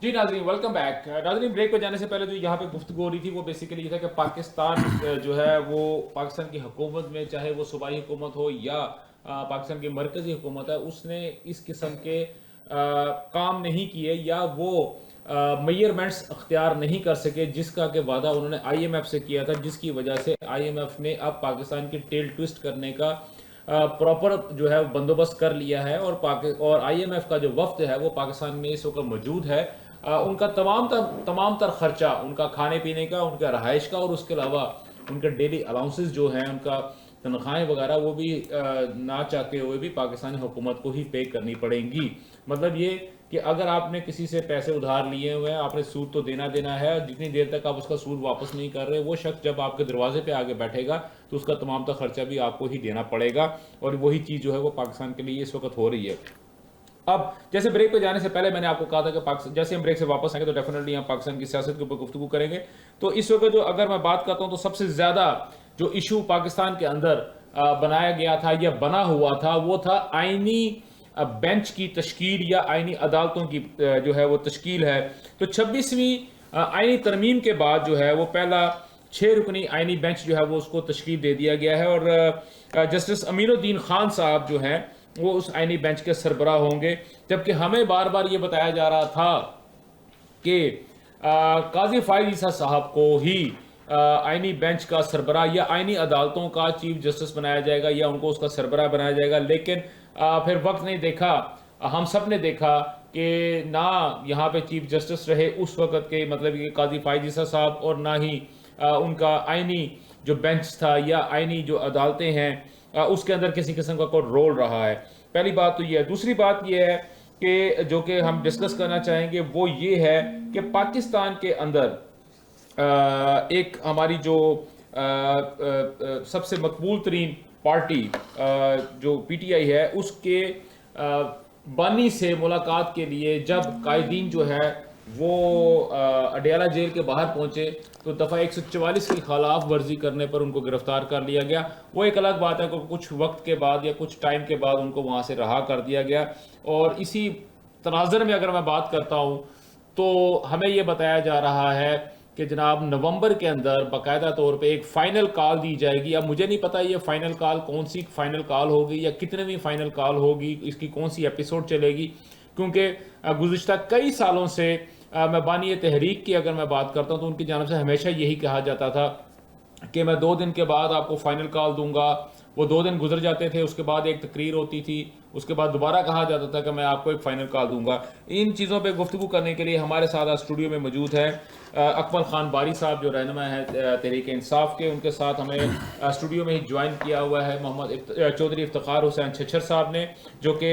جی ناظرین welcome back. ناظرین break پہ جانے سے پہلے جو یہاں پہ گفتگو ہو رہی تھی وہ بیسیکلی یہ تھا کہ پاکستان جو ہے وہ پاکستان کی حکومت میں چاہے وہ صوبائی حکومت ہو یا پاکستان کی مرکزی حکومت ہے اس نے اس قسم کے کام نہیں کیے یا وہ میئرمنٹس اختیار نہیں کر سکے جس کا کہ وعدہ انہوں نے آئی ایم ایف سے کیا تھا، جس کی وجہ سے آئی ایم ایف نے اب پاکستان کی ٹیل ٹوسٹ کرنے کا پراپر جو ہے بندوبست کر لیا ہے. اور آئی ایم ایف کا جو وفد ہے وہ پاکستان میں اس وقت موجود ہے. ان کا تمام تر خرچہ ان کا کھانے پینے کا، ان کا رہائش کا، اور اس کے علاوہ ان کے ڈیلی الاؤنسز جو ہیں، ان کا تنخواہیں وغیرہ، وہ بھی نہ چاہتے ہوئے بھی پاکستانی حکومت کو ہی پے کرنی پڑیں گی. مطلب یہ کہ اگر آپ نے کسی سے پیسے ادھار لیے ہوئے ہیں، آپ نے سود تو دینا ہے، جتنی دیر تک آپ اس کا سود واپس نہیں کر رہے، وہ شخص جب آپ کے دروازے پہ آگے بیٹھے گا تو اس کا تمام تر خرچہ بھی آپ کو ہی دینا پڑے گا. اور وہی چیز جو ہے وہ پاکستان کے لیے اس وقت ہو رہی ہے. اب جیسے بریک پہ جانے سے پہلے میں نے آپ کو کہا تھا کہ جیسے ہم بریک سے واپس آئیں گے تو ڈیفینیٹلی ہم پاکستان کی سیاست کے اوپر گفتگو کریں گے. تو اس وقت جو اگر میں بات کرتا ہوں تو سب سے زیادہ جو ایشو پاکستان کے اندر بنایا گیا تھا یا بنا ہوا تھا وہ تھا آئینی بینچ کی تشکیل یا آئینی عدالتوں کی جو ہے وہ تشکیل ہے. تو 26ویں آئینی ترمیم کے بعد جو ہے وہ پہلا 6 رکنی آئینی بینچ جو ہے وہ اس کو تشکیل دے دیا گیا ہے، اور جسٹس امین الدین خان صاحب جو ہیں وہ اس آئینی بینچ کے سربراہ ہوں گے. جبکہ ہمیں بار بار یہ بتایا جا رہا تھا کہ قاضی فائز عیسیٰ صاحب کو ہی آئینی بینچ کا سربراہ یا آئینی عدالتوں کا چیف جسٹس بنایا جائے گا یا ان کو اس کا سربراہ بنایا جائے گا. لیکن پھر وقت نے دیکھا، ہم سب نے دیکھا کہ نہ یہاں پہ چیف جسٹس رہے اس وقت کے، مطلب کہ قاضی فائز عیسیٰ صاحب، اور نہ ہی ان کا آئینی جو بینچ تھا یا آئینی جو عدالتیں ہیں اس کے اندر کسی قسم کا کوئی رول رہا ہے. پہلی بات تو یہ ہے. دوسری بات یہ ہے کہ جو کہ ہم ڈسکس کرنا چاہیں گے وہ یہ ہے کہ پاکستان کے اندر ایک ہماری جو سب سے مقبول ترین پارٹی جو پی ٹی آئی ہے، اس کے بانی سے ملاقات کے لیے جب قائدین جو ہے وہ اڈیالہ جیل کے باہر پہنچے تو دفعہ 144 کی خلاف ورزی کرنے پر ان کو گرفتار کر لیا گیا. وہ ایک الگ بات ہے کہ کچھ وقت کے بعد یا کچھ ٹائم کے بعد ان کو وہاں سے رہا کر دیا گیا. اور اسی تناظر میں اگر میں بات کرتا ہوں تو ہمیں یہ بتایا جا رہا ہے کہ جناب نومبر کے اندر باقاعدہ طور پہ ایک فائنل کال دی جائے گی. اب مجھے نہیں پتا یہ فائنل کال کون سی فائنل کال ہوگی یا کتنےویں فائنل کال ہوگی، اس کی کون سی ایپیسوڈ چلے گی، کیونکہ گزشتہ کئی سالوں سے میں بانی تحریک کی اگر میں بات کرتا ہوں تو ان کی جانب سے ہمیشہ یہی کہا جاتا تھا کہ میں 2 دن کے بعد آپ کو فائنل کال دوں گا. وہ 2 دن گزر جاتے تھے، اس کے بعد ایک تقریر ہوتی تھی، اس کے بعد دوبارہ کہا جاتا تھا کہ میں آپ کو ایک فائنل کال دوں گا. ان چیزوں پہ گفتگو کرنے کے لیے ہمارے ساتھ اسٹوڈیو میں موجود ہے اکمل خان باری صاحب جو رہنما ہے تحریک انصاف کے. ان کے ساتھ ہمیں اسٹوڈیو میں ہی جوائن کیا ہوا ہے محمد چودھری افتخار حسین چھچھر صاحب نے، جو کہ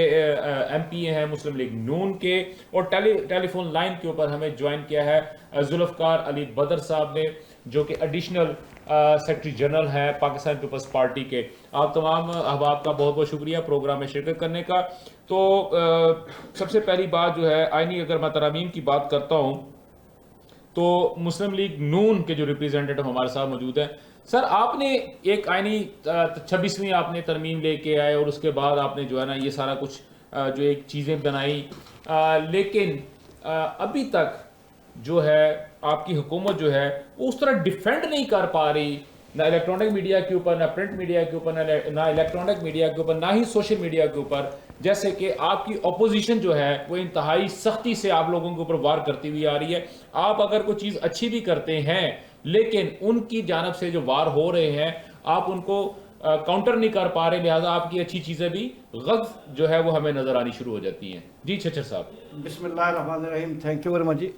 ایم پی ہیں مسلم لیگ نون کے. اور ٹیلی فون لائن کے اوپر ہمیں جوائن کیا ہے ذوالفقار علی بدر صاحب نے، جو کہ ایڈیشنل سیکرٹری جنرل ہیں پاکستان پیپلز پارٹی کے. آپ تمام احباب کا بہت بہت شکریہ پروگرام میں شرکت کرنے کا. تو سب سے پہلی بات جو ہے آئینی اگر میں ترامیم کی بات کرتا ہوں تو مسلم لیگ نون کے جو ریپریزنٹیٹو ہمارے ساتھ موجود ہیں. سر آپ نے ایک آئینی 26ویں آپ نے ترمیم لے کے آئے اور اس کے بعد آپ نے جو ہے نا یہ سارا کچھ جو ایک چیزیں بنائی، لیکن ابھی تک جو ہے آپ کی حکومت جو ہے وہ اس طرح ڈیفینڈ نہیں کر پا رہی، نہ الیکٹرانک میڈیا کے اوپر، نہ پرنٹ میڈیا کے اوپر، نہ الیکٹرانک میڈیا کے اوپر، نہ ہی سوشل میڈیا کے اوپر. جیسے کہ آپ کی اپوزیشن جو ہے وہ انتہائی سختی سے آپ لوگوں کے اوپر وار کرتی ہوئی آ رہی ہے. آپ اگر کوئی چیز اچھی بھی کرتے ہیں لیکن ان کی جانب سے جو وار ہو رہے ہیں آپ ان کو کاؤنٹر نہیں کر پا رہے، لہٰذا آپ کی اچھی چیزیں بھی غلط جو ہے وہ ہمیں نظر آنی شروع ہو جاتی ہیں. جی چھچر صاحب. بسم اللہ الرحمن الرحیم. تھینک یو ویری مچ جی.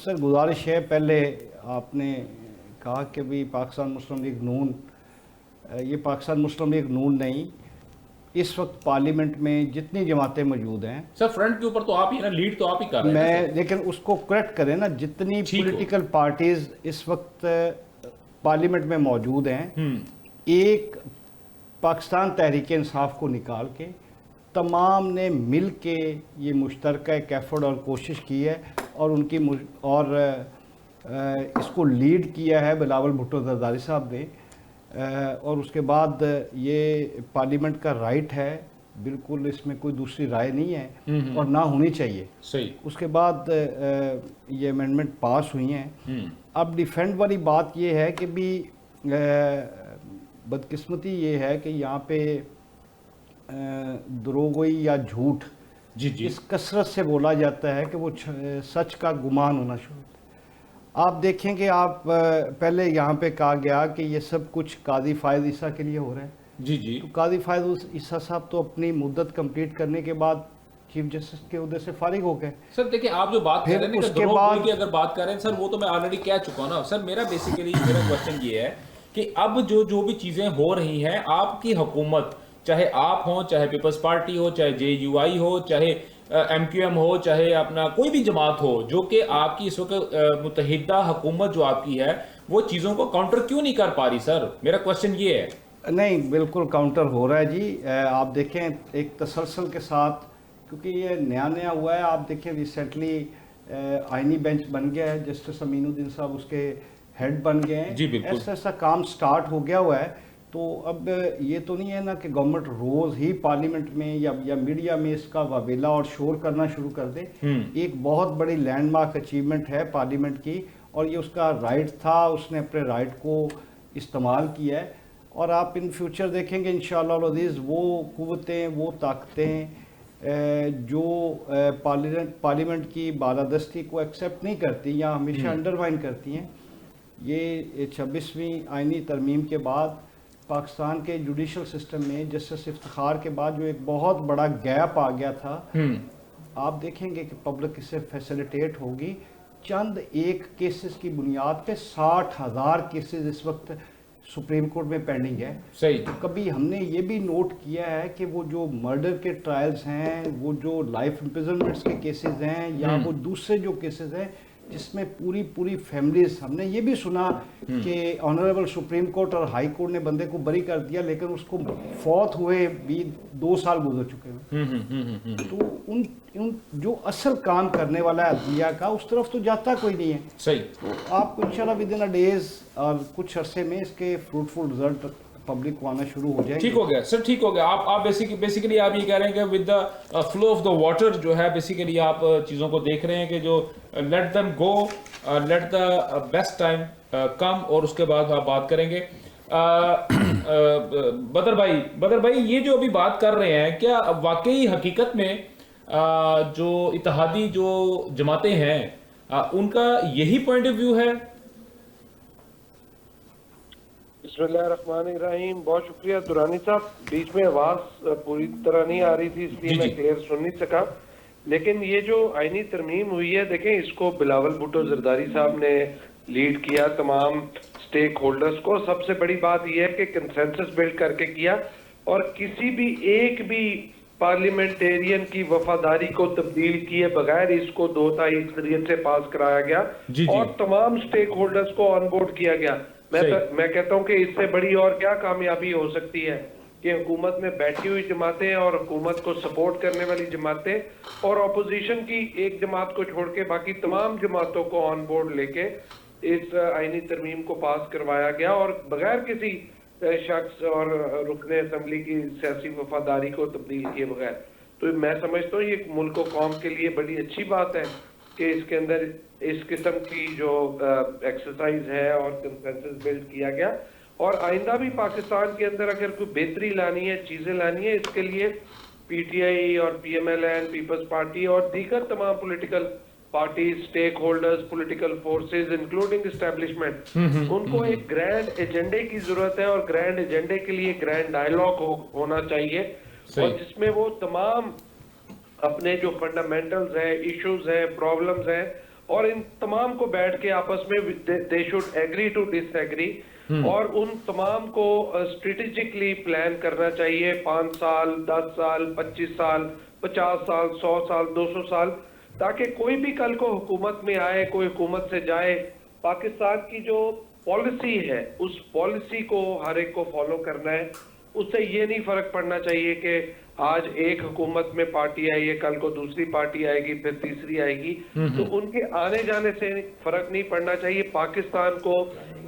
سر گزارش ہے، پہلے آپ نے کہا کہ بھی پاکستان مسلم لیگ نون، یہ پاکستان مسلم لیگ نون نہیں، اس وقت پارلیمنٹ میں جتنی جماعتیں موجود ہیں. سر فرنٹ کے اوپر تو آپ ہی نا، لیڈ تو آپ ہی کر رہے ہیں. میں لیکن اس کو کریکٹ کریں نا، جتنی پولیٹیکل پارٹیز اس وقت پارلیمنٹ میں موجود ہیں، ایک پاکستان تحریک انصاف کو نکال کے تمام نے مل کے یہ مشترکہ ایک ایفرٹ اور کوشش کی ہے، اور ان کی اور اس کو لیڈ کیا ہے بلاول بھٹو زرداری صاحب نے. اور اس کے بعد یہ پارلیمنٹ کا رائٹ ہے بالکل اس میں کوئی دوسری رائے نہیں ہے اور نہ ہونی چاہیے. صحیح. اس کے بعد یہ امینڈمنٹ پاس ہوئی ہیں. اب ڈیفینڈ والی بات یہ ہے کہ بھی بدقسمتی یہ ہے کہ یہاں پہ دروغگوئی یا جھوٹ اس کثرت سے بولا جاتا ہے کہ وہ سچ کا گمان ہونا شروع ہوتا ہے. آپ دیکھیں کہ آپ پہلے یہاں پہ کہا گیا کہ یہ سب کچھ قاضی فائز عیسیٰ کے لیے ہو رہا ہے. جی. تو قاضی فائز عیسیٰ صاحب تو اپنی مدت کمپلیٹ کرنے کے بعد چیف جسٹس کے عہدے سے فارغ ہو گئے. سر دیکھیں آپ جو بات کر رہے ہیں کہ دروغگوئی کی اگر بات کر رہے ہیں سر وہ تو میں آلریڈی کہہ چکا ہوں نا. سر میرا بیسیکلی میرا کوشچن یہ ہے کہ اب جو بھی چیزیں ہو رہی ہیں آپ کی حکومت چاہے آپ ہوں چاہے پیپلز پارٹی ہو چاہے جے یو آئی ہو چاہے ایم کیو ایم ہو چاہے اپنا کوئی بھی جماعت ہو جو کہ آپ کی اس وقت متحدہ حکومت جو آپ کی ہے وہ چیزوں کو کاؤنٹر کیوں نہیں کر پا رہی سر؟ میرا کوشچن یہ ہے. نہیں بالکل کاؤنٹر ہو رہا ہے جی. آپ دیکھیں ایک تسلسل کے ساتھ کیونکہ یہ نیا ہوا ہے. آپ دیکھیں ریسنٹلی آئینی بینچ بن گیا ہے, جسٹس امین الدین صاحب اس کے ہیڈ بن گئے ہیں. جی بالکل ایسا کام سٹارٹ ہو گیا ہوا ہے. تو اب یہ تو نہیں ہے نا کہ گورنمنٹ روز ہی پارلیمنٹ میں یا میڈیا میں اس کا واویلا اور شور کرنا شروع کر دے. ایک بہت بڑی لینڈ مارک اچیومنٹ ہے پارلیمنٹ کی اور یہ اس کا رائٹ تھا, اس نے اپنے رائٹ کو استعمال کیا ہے. اور آپ ان فیوچر دیکھیں گے انشاءاللہ العزیز وہ قوتیں وہ طاقتیں جو پارلیمنٹ کی بالادستی کو ایکسیپٹ نہیں کرتی یا ہمیشہ انڈرمائن کرتی ہیں, یہ 26ویں آئینی ترمیم کے بعد پاکستان کے جوڈیشل سسٹم میں جسٹس افتخار کے بعد جو ایک بہت بڑا گیپ آ گیا تھا, آپ دیکھیں گے کہ پبلک اس سے فیسیلیٹیٹ ہوگی. چند ایک کیسز کی بنیاد پہ 60,000 کیسز اس وقت سپریم کورٹ میں پینڈنگ ہے. صحیح. کبھی ہم نے یہ بھی نوٹ کیا ہے کہ وہ جو مرڈر کے ٹرائلز ہیں, وہ جو لائف امپریزنمنٹس کے کیسز ہیں یا وہ دوسرے جو کیسز ہیں جس میں پوری فیملیز, ہم نے یہ بھی سنا کہ آنریبل سپریم کورٹ اور ہائی کورٹ نے بندے کو بری کر دیا لیکن اس کو فوت ہوئے بھی 2 سال گزر چکے ہیں. تو ان جو اصل کام کرنے والا ہے عدلیہ کا اس طرف تو جاتا کوئی نہیں ہے. صحیح. تو آپ کو انشاءاللہ ود ان ڈیز اور کچھ عرصے میں اس کے فروٹفل رزلٹ پبلک کو آنا شروع ہو جائے. ٹھیک ہو گیا سر, ٹھیک ہو گیا. آپ بیسیکلی آپ یہ کہہ رہے ہیں کہ with the flow of the water جو ہے بیسیکلی آپ چیزوں کو دیکھ رہے ہیں کہ جو let them go, let the best time come, اور اس کے بعد آپ بات کریں گے. بدر بھائی یہ جو ابھی بات کر رہے ہیں کیا واقعی حقیقت میں جو اتحادی جو جماعتیں ہیں ان کا یہی پوائنٹ آف ویو ہے؟ بسم اللہ الرحمن الرحیم. بہت شکریہ دورانی صاحب. بیچ میں آواز پوری طرح نہیں آ رہی تھی اس لیے میں کلیئر سن نہیں سکا. لیکن یہ جو آئینی ترمیم ہوئی ہے دیکھیں اس کو بلاول بھٹو زرداری صاحب نے لیڈ کیا, تمام سٹیک ہولڈرز کو. سب سے بڑی بات یہ ہے کہ کنسنسس بلڈ کر کے کیا اور کسی بھی ایک بھی پارلیمنٹیرین کی وفاداری کو تبدیل کیے بغیر اس کو 2/3 اکثریت سے پاس کرایا گیا اور تمام سٹیک ہولڈرز کو آن بورڈ کیا گیا. میں کہتا ہوں کہ اس سے بڑی اور کیا کامیابی ہو سکتی ہے کہ حکومت میں بیٹھی ہوئی جماعتیں اور حکومت کو سپورٹ کرنے والی جماعتیں اور اپوزیشن کی ایک جماعت کو چھوڑ کے باقی تمام جماعتوں کو آن بورڈ لے کے اس آئینی ترمیم کو پاس کروایا گیا اور بغیر کسی شخص اور رکن اسمبلی کی سیاسی وفاداری کو تبدیل کیے بغیر. تو میں سمجھتا ہوں یہ ملک و قوم کے لیے بڑی اچھی بات ہے کہ اس کے اندر اس قسم کی جو ایکسرسائز ہے اور کنسنسس بلڈ کیا گیا. اور آئندہ بھی پاکستان کے اندر اگر کوئی بہتری لانی ہے, چیزیں لانی ہے, اس کے لیے پی ٹی آئی اور P M L N, peoples party اور دیگر تمام political parties, stakeholders, political forces including establishment, ان کو ایک گرینڈ ایجنڈے کی ضرورت ہے اور گرینڈ ایجنڈے کے لیے گرینڈ ڈائیلاگ ہونا چاہیے اور جس میں وہ تمام اپنے جو فنڈامنٹلز ہیں, ایشوز ہیں, پرابلمز ہیں اور ان تمام کو بیٹھ کے آپس میں they should agree to disagree اور ان تمام کو اسٹریٹجکلی پلان کرنا چاہیے 5 سال, 10 سال, 25 سال, 50 سال, 100 سال, 200 سال, تاکہ کوئی بھی کل کو حکومت میں آئے, کوئی حکومت سے جائے, پاکستان کی جو پالیسی ہے اس پالیسی کو ہر ایک کو فالو کرنا ہے. اس سے یہ نہیں فرق پڑنا چاہیے کہ آج ایک حکومت میں پارٹی آئی ہے, کل کو دوسری پارٹی آئے گی, پھر تیسری آئے گی. تو ان کے آنے جانے سے فرق نہیں پڑنا چاہیے. پاکستان کو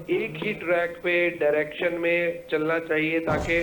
ایک ہی ٹریک پہ ڈائریکشن میں چلنا چاہیے تاکہ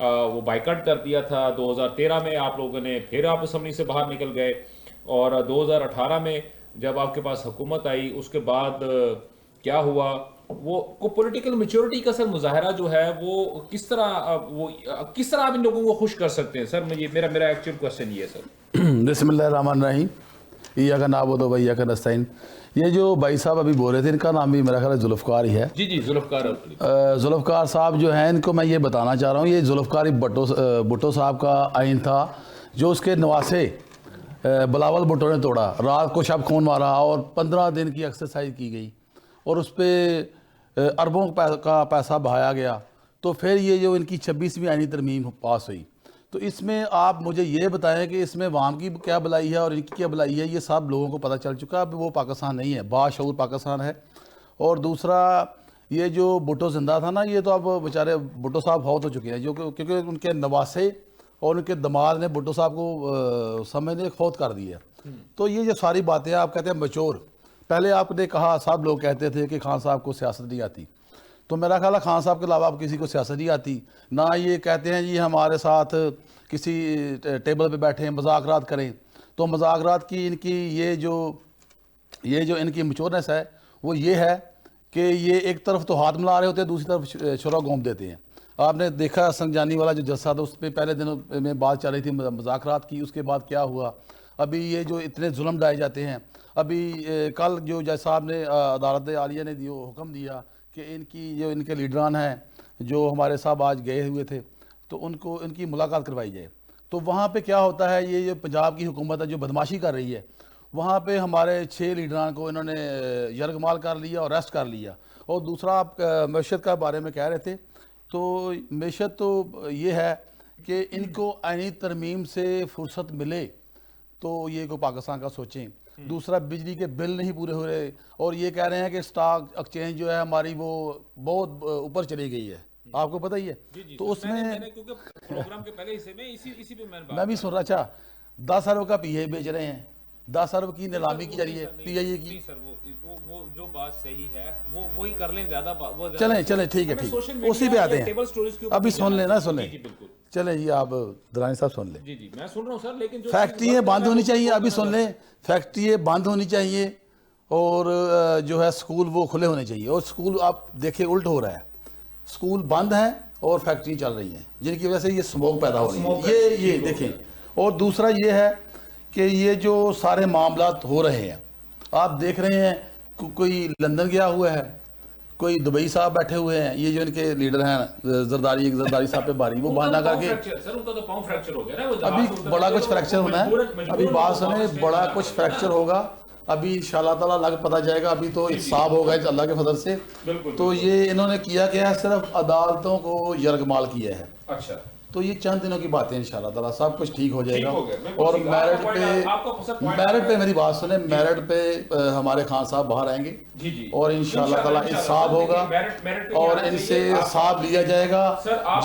وہ بائیکاٹ کر دیا تھا. 2013 میں آپ لوگوں نے پھر آپ اسمبلی سے باہر نکل گئے, اور 2018 میں جب آپ کے پاس حکومت آئی اس کے بعد کیا ہوا, وہ پولیٹیکل میچورٹی کا سر مظاہرہ جو ہے وہ کس طرح آپ ان لوگوں کو خوش کر سکتے ہیں سر؟ مجھے میرا ایکچوئل کوسچن یہ ہے سر. بسم اللہ الرحمن الرحیم. ایاک نعبد و ایاک نستعین. یہ جو بھائی صاحب ابھی بول رہے تھے ان کا نام بھی میرا خیال ہے ذوالفقار ہی ہے. جی ذوالفقار. ذوالفقار صاحب جو ہیں ان کو میں یہ بتانا چاہ رہا ہوں, یہ ذوالفقار بھٹو صاحب کا آئین تھا جو اس کے نواسے بلاول بھٹو نے توڑا. رات کو شب خون مارا اور 15 دن کی ایکسرسائز کی گئی اور اس پہ اربوں کا پیسہ بہایا گیا. تو پھر یہ جو ان کی 26ویں آئینی ترمیم پاس ہوئی, تو اس میں آپ مجھے یہ بتائیں کہ اس میں عوام کی کیا بلائی ہے اور ان کی کیا بلائی ہے. یہ سب لوگوں کو پتہ چل چکا, اب وہ پاکستان نہیں ہے, باشعور پاکستان ہے. اور دوسرا یہ جو بھٹو زندہ تھا نا, یہ تو اب بیچارے بھٹو صاحب فوت ہو چکے ہیں, جو کیونکہ ان کے نواسے اور ان کے دماد نے بھٹو صاحب کو سمجھنے فوت کر دی ہے. تو یہ جو ساری باتیں آپ کہتے ہیں میچور, پہلے آپ نے کہا سب لوگ کہتے تھے کہ خان صاحب کو سیاست نہیں آتی, تو میرا خیال ہے خان صاحب کے علاوہ آپ کسی کو سیاست نہیں آتی. نہ یہ کہتے ہیں جی ہمارے ساتھ کسی ٹیبل پہ بیٹھیں مذاکرات کریں. تو مذاکرات کی ان کی یہ جو ان کی میچورنس ہے وہ یہ ہے کہ یہ ایک طرف تو ہاتھ ملا رہے ہوتے ہیں, دوسری طرف چھرا گھونپ دیتے ہیں. آپ نے دیکھا سنجانی والا جو جلسہ تھا اس پہ پہلے دنوں میں بات چل رہی تھی مذاکرات کی, اس کے بعد کیا ہوا. ابھی یہ جو اتنے ظلم ڈائے جاتے ہیں, ابھی کل جو جج صاحب نے عدالت عالیہ نے حکم دیا کہ ان کے لیڈران ہیں جو ہمارے صاحب آج گئے ہوئے تھے, تو ان کی ملاقات کروائی جائے. تو وہاں پہ کیا ہوتا ہے, یہ جو پنجاب کی حکومت ہے جو بدماشی کر رہی ہے, وہاں پہ ہمارے 6 لیڈران کو انہوں نے یرغمال کر لیا اور اریسٹ کر لیا. اور دوسرا آپ معیشت کا بارے میں کہہ رہے تھے, تو معیشت تو یہ ہے کہ ان کو آئینی ترمیم سے فرصت ملے تو یہ کو پاکستان کا سوچیں. دوسرا بجلی کے بل نہیں پورے ہو رہے, اور یہ کہہ رہے ہیں کہ سٹاک ایکسچینج جو ہے ہماری وہ بہت اوپر چلی گئی ہے, آپ کو پتہ ہی ہے. تو اس میں پروگرام کے پہلے حصے میں اسی پہ میں بھی سن رہا, اچھا 10 ارب کا پی اے بیچ رہے ہیں, 10 ارب کی نیلامی کی جا رہی ہے پی آئی اے کی. وہ جو بات صحیح ہے وہی کر لیں, زیادہ چلیں ٹھیک ہے, اسی پہ آتے ہیں. ابھی سن لیں نا, سن لیں. چلیں جی آپ درانی صاحب سن لیں. جی میں سن رہا ہوں سر, لیکن فیکٹریاں بند ہونی چاہیے, ابھی سن لیں. فیکٹریاں بند ہونی چاہیے اور جو ہے سکول وہ کھلے ہونے چاہیے. اور سکول آپ دیکھیں الٹ ہو رہا ہے, سکول بند ہیں اور فیکٹری چل رہی ہیں جن کی وجہ سے یہ سموک پیدا ہو رہی ہے. یہ دیکھیں. اور دوسرا یہ ہے کہ یہ جو سارے معاملات ہو رہے ہیں, آپ دیکھ رہے ہیں کوئی لندن گیا ہوا ہے, کوئی دبئی صاحب بیٹھے ہوئے ہیں, یہ جو ان کے لیڈر ہیں زرداری صاحب پہ باری وہ بہانہ کر کے ابھی بڑا کچھ فریکچر ہونا ہے. ابھی بات سنیں, بڑا کچھ فریکچر ہوگا ابھی انشاءاللہ تعالیٰ لگ پتہ جائے گا. ابھی تو احتساب ہوگا اللہ کے فضل سے. تو یہ انہوں نے کیا ہے, صرف عدالتوں کو یرغمال کیا ہے. اچھا, تو یہ چند دنوں کی باتیں انشاءاللہ تعالیٰ سب کچھ ٹھیک ہو جائے گا. اور میرٹ پہ میری بات سنیں, میرٹ پہ ہمارے خان صاحب باہر آئیں گے اور انشاءاللہ تعالیٰ انصاف ہوگا اور ان سے حساب لیا جائے گا.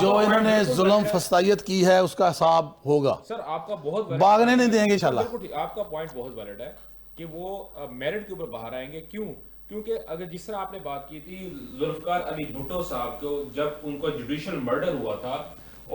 جو انہوں نے ظلم فسطائیت کی ہے اس کا حساب ہوگا. سر آپ کا بہت بھاگنے نہیں دیں گے انشاءاللہ. آپ کا پوائنٹ بہت ویلڈ ہے کہ وہ میرٹ کے اوپر باہر آئیں گے. کیونکہ اگر جس طرح آپ نے بات کی تھی ذوالفقار علی بھٹو صاحب کو, جب ان کا جوڈیشل مرڈر ہوا تھا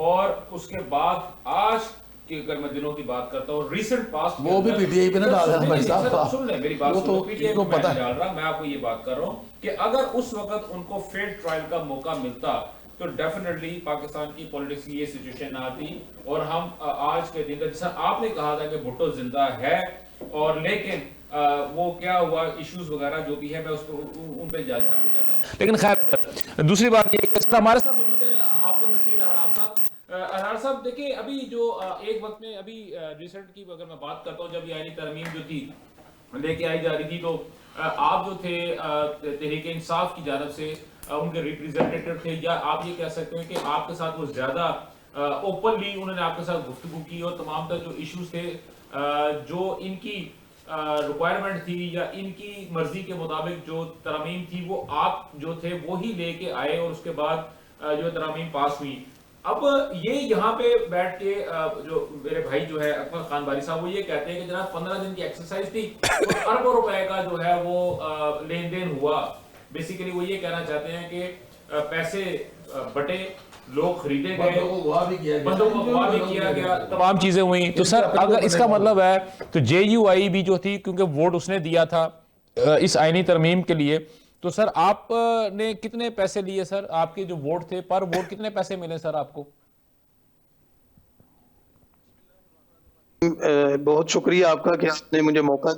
اور اس کے بعد آج کے اگر میں دنوں کی بات کرتا ہوں ریسنٹ پاسٹ, وہ بھی پی ٹی آئی پہ نہ ڈال رہا بھائی صاحب, سن لیں میری بات, وہ تو پی ٹی آئی پہ نہیں ڈال رہا, میں آپ کو یہ بات کر رہا ہوں کہ اگر اس وقت ان کو فیئر ٹرائل کا موقع ملتا تو ڈیفینیٹلی پاکستان کی پولیٹکس کی یہ سچویشن نہ آتی. اور ہم آج کے دن کا, جیسا آپ نے کہا تھا کہ بھٹو زندہ ہے, اور لیکن وہ کیا ہوا ایشوز وغیرہ جو بھی ہے میں اس کو ان پہ جانا نہیں چاہتا. لیکن خیر دوسری بات یہ ہمارے ساتھ موجود ہے حافظ نصیر احرار صاحب. احرار صاحب دیکھیں, ابھی جو ایک وقت میں ابھی ریسنٹ کی اگر میں بات کرتا ہوں, جب یہ آئینی ترمیم جو تھی لے کے آئی جا رہی تھی, تو آپ جو تھے تحریک انصاف کی جانب سے ان کے ریپریزنٹیٹیو تھے, یا آپ یہ کہہ سکتے ہیں کہ آپ کے ساتھ وہ زیادہ اوپنلی انہوں نے آپ کے ساتھ گفتگو کی اور تمام تر جو ایشوز تھے جو ان کی ریکوائرمنٹ تھی یا ان کی مرضی کے مطابق جو ترامیم تھی وہ آپ جو تھے وہی لے کے آئے, اور اس کے بعد جو ترامیم پاس ہوئی. اب یہ یہاں پہ بیٹھ کے جو میرے بھائی جو ہے اکمل خان باری صاحب, وہ یہ کہتے ہیں کہ جناب 15 دن کی ایکسرسائز تھی اور اربوں روپے کا جو ہے وہ لین دین ہوا. بیسیکلی وہ یہ کہنا چاہتے ہیں کہ پیسے بٹے لوگ خریدے گئے، بندوں کو اغوا بھی کیا گیا، بندوں کو اغوا بھی کیا گیا، تمام چیزیں ہوئیں. تو سر اگر اس کا مطلب ہے تو JUI بھی جو تھی کیونکہ ووٹ اس نے دیا تھا اس آئینی ترمیم کے لیے، تو سر آپ نے کتنے پیسے لیے سر؟ آپ کے جو ووٹ تھے پر ووٹ کتنے پیسے ملے سر آپ کو؟ بہت شکریہ آپ کا کہ آپ نے مجھے موقع.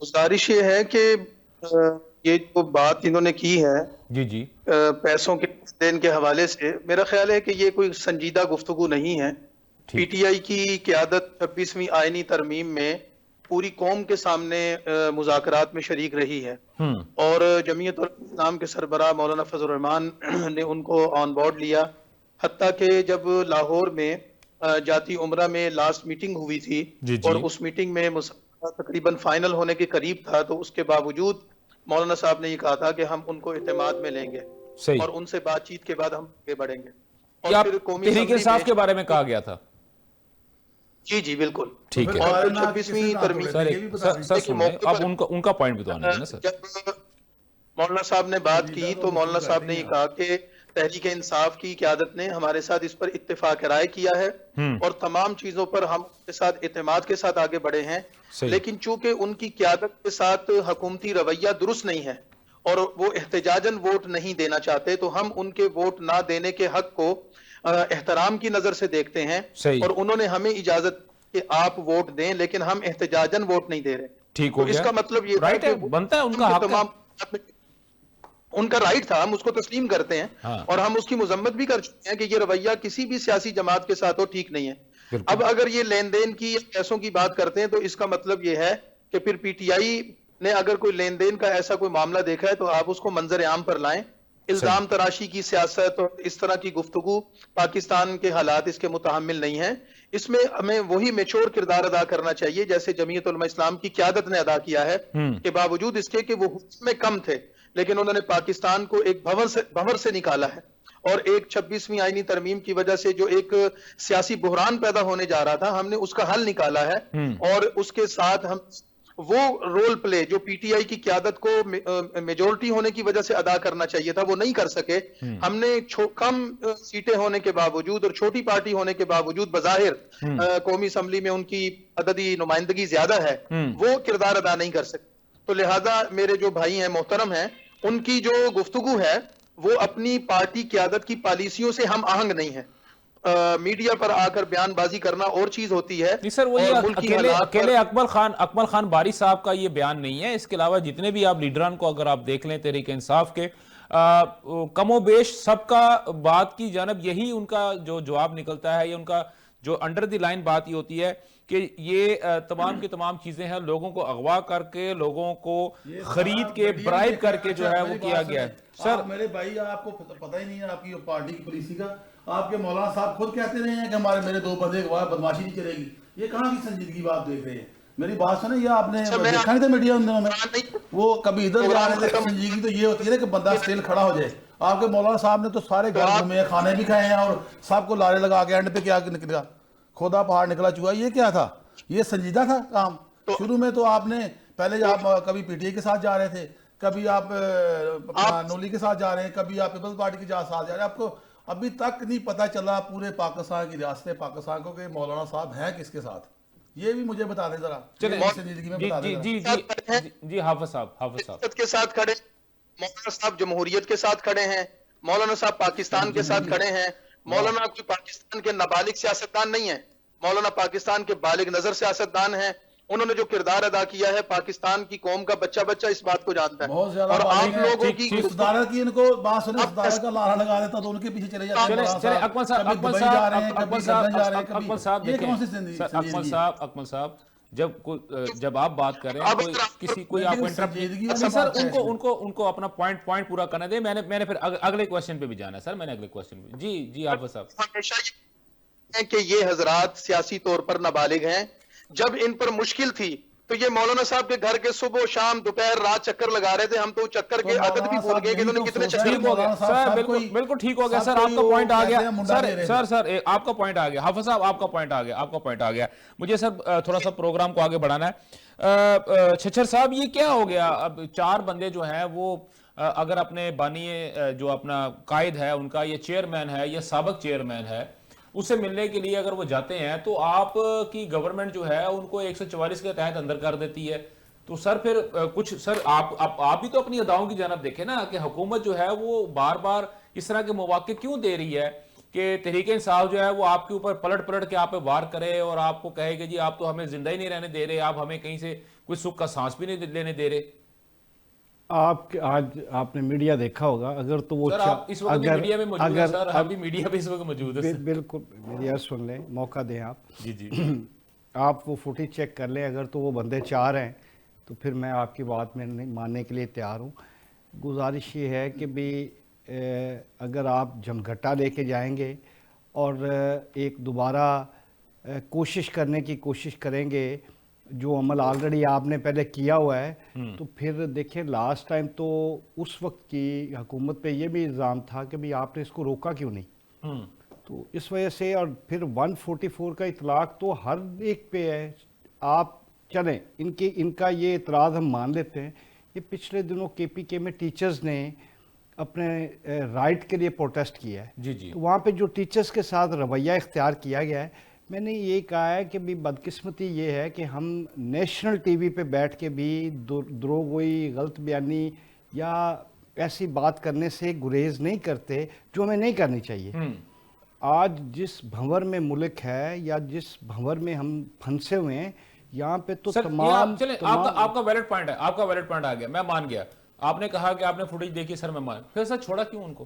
گزارش یہ ہے کہ یہ جو بات انہوں نے کی ہے جی پیسوں کے دین کے حوالے سے، میرا خیال ہے کہ یہ کوئی سنجیدہ گفتگو نہیں ہے. PTI کی قیادت 26ویں آئینی ترمیم میں پوری قوم کے سامنے مذاکرات میں شریک رہی ہے اور جمعیت الاسلام کے سربراہ مولانا فضل الرحمان نے ان کو آن بورڈ لیا. حتیٰ کہ جب لاہور میں جاتی عمرہ میں لاسٹ میٹنگ ہوئی تھی اور اس میٹنگ میں تقریباً فائنل ہونے کے قریب تھا، تو اس کے باوجود مولانا صاحب نے یہ کہا تھا کہ ہم ان کو اعتماد میں لیں گے اور ان سے بات چیت کے بعد ہم آگے بڑھیں گے. اور پھر قومی تحریک انصاف کے بارے میں کہا گیا تھا. جی بالکل ٹھیک ہے. اور 26ویں ترمیم سر اب ان کا پوائنٹ بھی تو آنا ہے نا سر. جب مولانا صاحب نے بات کی تو مولانا صاحب نے یہ کہا کہ تحریک انصاف کی قیادت نے ہمارے ساتھ اس پر اتفاق رائے کیا ہے اور تمام چیزوں پر ہم کے ساتھ اعتماد کے ساتھ آگے بڑھے ہیں، لیکن چونکہ ان کی قیادت کے ساتھ حکومتی رویہ درست نہیں ہے اور وہ احتجاجاً ووٹ نہیں دینا چاہتے، تو ہم ان کے ووٹ نہ دینے کے حق کو احترام کی نظر سے دیکھتے ہیں اور انہوں نے ہمیں اجازت کہ آپ ووٹ دیں، لیکن ہم احتجاجاً ووٹ نہیں دے رہے. ٹھیک ہو گیا. اس کا مطلب یہ رائٹ ہے، بنتا ہے ان کا حق، ان کا رائٹ تھا، ہم اس کو تسلیم کرتے ہیں اور ہم اس کی مذمت بھی کر چکے ہیں کہ یہ رویہ کسی بھی سیاسی جماعت کے ساتھ ہو ٹھیک نہیں ہے. اب اگر یہ لین دین کی پیسوں کی بات کرتے ہیں تو اس کا مطلب یہ ہے کہ پھر PTI نے اگر کوئی لین دین کا ایسا کوئی معاملہ دیکھا ہے تو آپ اس کو منظر عام پر لائیں. الزام تراشی کی سیاست اور اس طرح کی گفتگو پاکستان کے حالات اس کے متحمل نہیں ہیں. اس میں ہمیں وہی میچور کردار ادا کرنا چاہیے جیسے جمعیت علماء اسلام کی قیادت نے ادا کیا ہے کہ باوجود اس کے کہ وہ حکم میں کم تھے لیکن انہوں نے پاکستان کو ایک بھنور سے نکالا ہے اور ایک 26ویں آئینی ترمیم کی وجہ سے جو ایک سیاسی بحران پیدا ہونے جا رہا تھا، ہم نے اس کا حل نکالا ہے اور اس کے ساتھ ہم وہ رول پلے جو PTI کی قیادت کو میجورٹی ہونے کی وجہ سے ادا کرنا چاہیے تھا وہ نہیں کر سکے. ہم نے کم سیٹیں ہونے کے باوجود اور چھوٹی پارٹی ہونے کے باوجود بظاہر قومی اسمبلی میں ان کی عددی نمائندگی زیادہ ہے، وہ کردار ادا نہیں کر سکتے. تو لہٰذا میرے جو بھائی ہیں محترم ہیں، ان کی جو گفتگو ہے وہ اپنی پارٹی قیادت کی پالیسیوں سے ہم آہنگ نہیں ہے. میڈیا پر آ کر بیان بازی کرنا اور چیز ہوتی ہے. سر وہ یہ اکیلے اکمل خان باری صاحب کا یہ بیان نہیں ہے، اس کے علاوہ جتنے بھی آپ لیڈران کو اگر آپ دیکھ لیں تحریک انصاف کے، کم و بیش سب کا بات کی جانب یہی ان کا جو جواب نکلتا ہے یا ان کا جو انڈر دی لائن بات یہ ہوتی ہے کہ یہ تمام کی تمام چیزیں ہیں لوگوں کو اغوا کر کے، لوگوں کو خرید کے، برائب کر کے جو ہے وہ کیا گیا ہے. سر میرے بھائی آپ کو پتہ ہی نہیں ہے آپ کی پارٹی کی پالیسی کا. آپ کے مولانا صاحب خود کہتے رہے ہیں کہ میرے دو بندے گواہ بدماشی نہیں چلے گی. یہ کہاں کی سنجیدگی بات دیکھ رہے ہیں؟ میری بات سنیں، یہ آپ نے دیکھا نہیں تھا میڈیا ان دنوں میں وہ کبھی ادھر جا رہے تھے. سنجیدگی تو یہ ہوتی ہے کہ بندہ اسٹیل کھڑا ہو جائے. آپ کے مولانا صاحب نے تو سارے گھر گھومے ہیں، کھانے بھی کھائے ہیں اور سب کو لارے لگا کے اینڈ پہ کیا نکلا، کھودا پہاڑ نکلا چوہا. یہ کیا تھا؟ یہ سنجیدہ تھا کام؟ شروع میں تو آپ نے پہلے آپ کبھی PTI کے ساتھ جا رہے تھے، کبھی آپ نولی کے ساتھ جا رہے ہیں، کبھی آپ پیپلز پارٹی کے ساتھ جا رہے ہیں. آپ کو ابھی تک نہیں پتہ چلا پورے پاکستان کی ریاست پاکستان کو کہ مولانا صاحب ہیں کس کے ساتھ. یہ بھی مجھے بتا دیں ذرا. جی حافظ صاحب کے ساتھ کھڑے، مولانا صاحب جمہوریت کے ساتھ کھڑے ہیں، مولانا صاحب پاکستان کے ساتھ کھڑے ہیں. مولانا کوئی پاکستان کے نابالغ سیاستدان نہیں ہیں، مولانا پاکستان کے بالغ نظر سیاستدان ہیں. انہوں نے جو کردار ادا کیا ہے پاکستان کی قوم کا بچہ اس بات کو جانتا ہے. اور آپ لوگوں کی صدارت کی ان کو بات سنیں، صدارت کا لارا لگا دیتا تو ان کے پیچھے چلے جاتے ہیں. اکمل صاحب جب آپ بات کر رہے ہیں کسی کوئی آپ سر ان کو اپنا پوائنٹ پورا کرنے دیں. میں نے پھر اگلے کویسچن پہ بھی جانا ہے سر. میں نے اگلے کویسچن پہ جی حافظ صاحب. ہمیشہ کہ یہ حضرات سیاسی طور پر نابالغ ہیں. جب ان پر مشکل تھی تو یہ مولانا صاحب کے گھر کے صبح شام دوپہر رات چکر لگا رہے تھے. ہم تو چکر کے عدد بھی بھول گئے کہ انہوں نے کتنے چکر. بالکل ٹھیک ہو گیا سر. آپ کا پوائنٹ آ گیا سر آپ کا پوائنٹ آ گیا. حافظ صاحب آپ کا پوائنٹ آ گیا. مجھے سر تھوڑا سا پروگرام کو آگے بڑھانا ہے. چھچر صاحب یہ کیا ہو گیا؟ اب 4 بندے جو ہیں وہ اگر اپنے بانی جو اپنا قائد ہے ان کا یہ چیئرمین ہے یا سابق چیئرمین ہے اس سے ملنے کے لیے اگر وہ جاتے ہیں تو آپ کی گورنمنٹ جو ہے ان کو 144 کے تحت اندر کر دیتی ہے. تو سر پھر کچھ سر آپ بھی تو اپنی اداؤں کی جانب دیکھیں نا کہ حکومت جو ہے وہ بار بار اس طرح کے مواقع کیوں دے رہی ہے کہ تحریک انصاف جو ہے وہ آپ کے اوپر پلٹ کے آپ پہ وار کرے اور آپ کو کہے کہ جی آپ تو ہمیں زندہ ہی نہیں رہنے دے رہے, آپ ہمیں کہیں سے کوئی سکھ کا سانس بھی نہیں لینے دے رہے. آج آپ نے میڈیا دیکھا ہوگا, اگر تو وہ سر آپ اس وقت میڈیا میں موجود ہیں سر, ہم بھی میڈیا پہ اس وقت موجود ہیں. بالکل میڈیا سن لیں, موقع دیں آپ. جی جی آپ وہ فوٹیج چیک کر لیں, اگر تو وہ بندے چار ہیں تو پھر میں آپ کی بات میں ماننے کے لیے تیار ہوں. گزارش یہ ہے کہ بھی اگر آپ جمگھٹا لے کے جائیں گے اور ایک دوبارہ کوشش کرنے کی کوشش کریں گے جو عمل آلریڈی آپ نے پہلے کیا ہوا ہے, تو پھر دیکھیں لاسٹ ٹائم تو اس وقت کی حکومت پہ یہ بھی الزام تھا کہ بھی آپ نے اس کو روکا کیوں نہیں. تو اس وجہ سے, اور پھر 144 کا اطلاق تو ہر ایک پہ ہے. آپ چلیں ان کا یہ اعتراض ہم مان لیتے ہیں. یہ پچھلے دنوں کے پی کے میں ٹیچرز نے اپنے رائٹ کے لیے پروٹیسٹ کیا ہے. جی جی تو وہاں پہ جو ٹیچرز کے ساتھ رویہ اختیار کیا گیا ہے, میں نے یہ کہا ہے کہ بھی بدقسمتی یہ ہے کہ ہم نیشنل ٹی وی پہ بیٹھ کے بھی دروغگوئی, غلط بیانی یا ایسی بات کرنے سے گریز نہیں کرتے جو ہمیں نہیں کرنی چاہیے. آج جس بھنور میں ملک ہے یا جس بھنور میں ہم پھنسے ہوئے ہیں, یہاں پہ تو تمام آپ کا ویلڈ پوائنٹ ہے, آپ کا ویلڈ پوائنٹ آ گیا, میں مان گیا. آپ نے کہا کہ آپ نے فوٹیج دیکھی, سر میں مان, پھر سر چھوڑا کیوں ان کو؟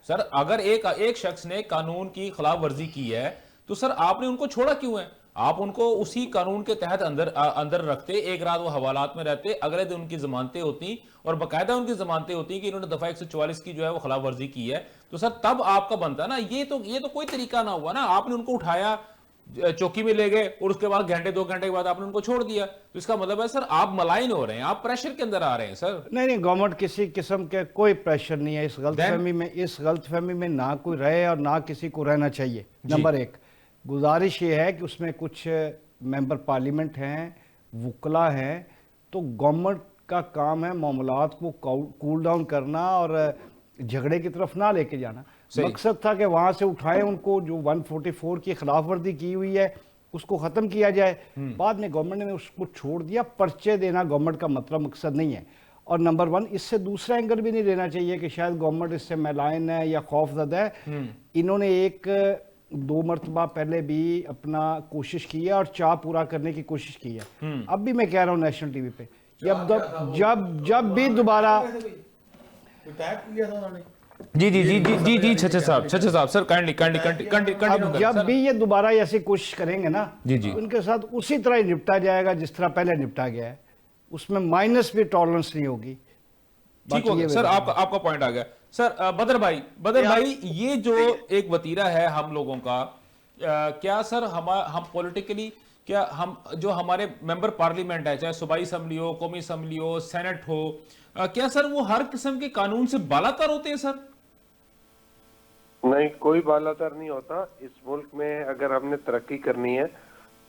سر اگر ایک شخص نے قانون کی خلاف ورزی کی ہے تو سر آپ نے ان کو چھوڑا کیوں ہے؟ آپ ان کو اسی قانون کے تحت اندر رکھتے, ایک رات وہ حوالات میں رہتے, اگلے دن ان کی ضمانتیں ہوتی اور باقاعدہ ان کی ضمانتیں ہوتی کہ انہوں نے دفعہ 144 کی جو ہے وہ خلاف ورزی کی ہے, تو سر تب آپ کا بنتا نا. یہ تو کوئی طریقہ نہ ہوا نا. آپ نے ان کو اٹھایا, چوکی میں لے گئے اور اس کے بعد گھنٹے 2 گھنٹے کے بعد آپ نے ان کو چھوڑ دیا. تو اس کا مطلب ہے سر آپ ملائن ہو رہے ہیں, آپ پریشر کے اندر آ رہے ہیں سر. نہیں, گورنمنٹ کسی قسم کے کوئی پریشر نہیں ہے. اس غلط فہمی میں نہ کوئی رہے اور نہ کسی کو رہنا چاہیے. نمبر 1 گزارش یہ ہے کہ اس میں کچھ ممبر پارلیمنٹ ہیں, وکلا ہیں, تو گورنمنٹ کا کام ہے معاملات کو کول ڈاؤن کرنا اور جھگڑے کی طرف نہ لے کے جانا. مقصد تھا کہ وہاں سے اٹھائے ان کو, جو 144 کی خلاف ورزی کی ہوئی ہے اس کو ختم کیا جائے. بعد میں گورنمنٹ نے اس کو چھوڑ دیا. پرچے دینا گورنمنٹ کا مقصد نہیں ہے. اور نمبر 1 اس سے دوسرا اینگل بھی نہیں لینا چاہیے کہ شاید گورنمنٹ اس سے ملائن ہے یا خوف زدہ ہے. انہوں نے 1-2 مرتبہ پہلے بھی اپنا کوشش کی ہے اور چاہ پورا کرنے کی کوشش کی ہے. اب بھی میں کہہ رہا ہوں نیشنل ٹی وی پہ, جب بھی دوبارہ جی صاحب سر جب بھی یہ دوبارہ ایسی کوشش کریں گے نا, ان کے ساتھ اسی طرح ہی نپٹا جائے گا جس طرح پہلے نپٹا گیا ہے. اس میں مائنس بھی ٹالرنس نہیں ہوگی. ٹھیک ہو گیا سر, آپ کا پوائنٹ آ گیا. سر بدر بھائی یہ جو ایک وتیرہ ہے ہم لوگوں کا, کیا سر ہم پولیٹیکلی کیا ہم جو ہمارے ممبر پارلیمنٹ ہے, چاہے صوبائی اسمبلی ہو, قومی اسمبلی ہو, سینٹ ہو, کیا سر وہ ہر قسم کے قانون سے بالا تر ہوتے ہیں سر؟ نہیں, کوئی بالا تر نہیں ہوتا. اس ملک میں اگر ہم نے ترقی کرنی ہے